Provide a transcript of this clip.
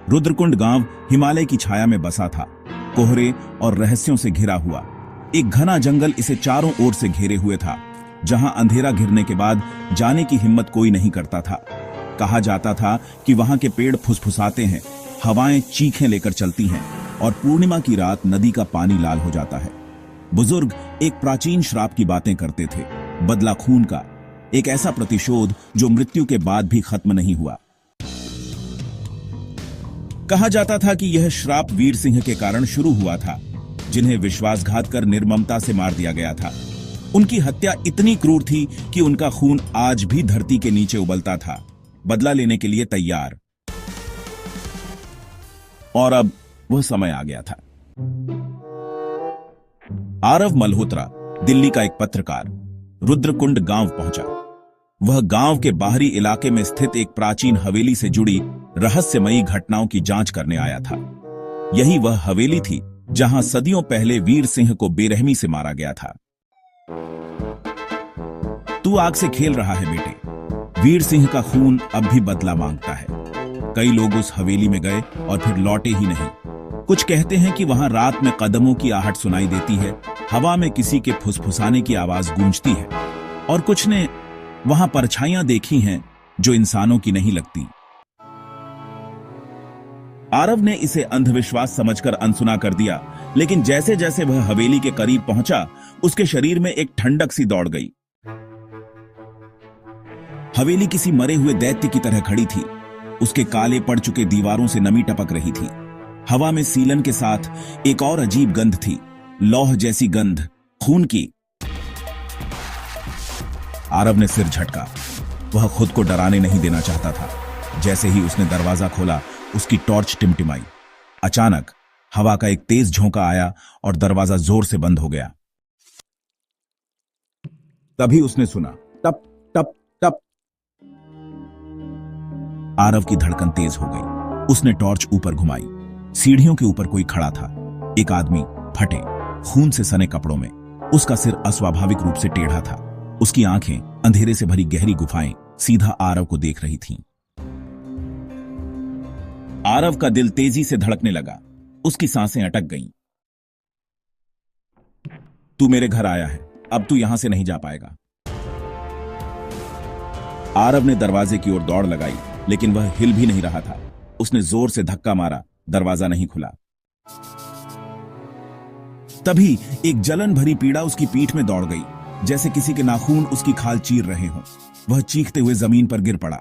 रुद्रकुंड गांव हिमालय की छाया में बसा था, कोहरे और रहस्यों से घिरा हुआ। एक घना जंगल इसे चारों ओर से घेरे हुए था, जहां अंधेरा घिरने के बाद जाने की हिम्मत कोई नहीं करता था। कहा जाता था कि वहां के पेड़ फुसफुसाते हैं, हवाएं चीखें लेकर चलती हैं और पूर्णिमा की रात नदी का पानी लाल हो जाता है। बुजुर्ग एक प्राचीन श्राप की बातें करते थे, बदला खून का, एक ऐसा प्रतिशोध जो मृत्यु के बाद भी खत्म नहीं हुआ। कहा जाता था कि यह श्राप वीर सिंह के कारण शुरू हुआ था, जिन्हें विश्वासघात कर निर्ममता से मार दिया गया था। उनकी हत्या इतनी क्रूर थी कि उनका खून आज भी धरती के नीचे उबलता था, बदला लेने के लिए तैयार। और अब वह समय आ गया था। आरव मल्होत्रा, दिल्ली का एक पत्रकार, रुद्रकुंड गांव पहुंचा। वह गांव के बाहरी इलाके में स्थित एक प्राचीन हवेली से जुड़ी रहस्यमयी घटनाओं की जांच करने आया था। यही वह हवेली थी जहां सदियों पहले वीर सिंह को बेरहमी से मारा गया था। तू आग से खेल रहा है बेटे, वीर सिंह का खून अब भी बदला मांगता है। कई लोग उस हवेली में गए और फिर लौटे ही नहीं। कुछ कहते हैं कि वहां रात में कदमों की आहट सुनाई देती है, हवा में किसी के फुसफुसाने की आवाज गूंजती है, और कुछ ने वहां परछाइयां देखी हैं जो इंसानों की नहीं लगती। आरव ने इसे अंधविश्वास समझकर अनसुना कर दिया, लेकिन जैसे जैसे वह हवेली के करीब पहुंचा, उसके शरीर में एक ठंडक सी दौड़ गई। हवेली किसी मरे हुए दैत्य की तरह खड़ी थी। उसके काले पड़ चुके दीवारों से नमी टपक रही थी। हवा में सीलन के साथ एक और अजीब गंध थी, लौह जैसी गंध, खून की। आरव ने सिर झटका। वह खुद को डराने नहीं देना चाहता था। जैसे ही उसने दरवाजा खोला, उसकी टॉर्च टिमटिमाई। अचानक हवा का एक तेज झोंका आया और दरवाजा जोर से बंद हो गया। तभी उसने सुना टप टप टप। आरव की धड़कन तेज हो गई। उसने टॉर्च ऊपर घुमाई। सीढ़ियों के ऊपर कोई खड़ा था, एक आदमी, फटे खून से सने कपड़ों में। उसका सिर अस्वाभाविक रूप से टेढ़ा था। उसकी आंखें अंधेरे से भरी गहरी गुफाएं सीधा आरव को देख रही थीं। आरव का दिल तेजी से धड़कने लगा। उसकी सांसें अटक गईं। तू मेरे घर आया है, अब तू यहां से नहीं जा पाएगा। आरव ने दरवाजे की ओर दौड़ लगाई, लेकिन वह हिल भी नहीं रहा था। उसने जोर से धक्का मारा, दरवाजा नहीं खुला। तभी एक जलन भरी पीड़ा उसकी पीठ में दौड़ गई, जैसे किसी के नाखून उसकी खाल चीर रहे हों। वह चीखते हुए जमीन पर गिर पड़ा।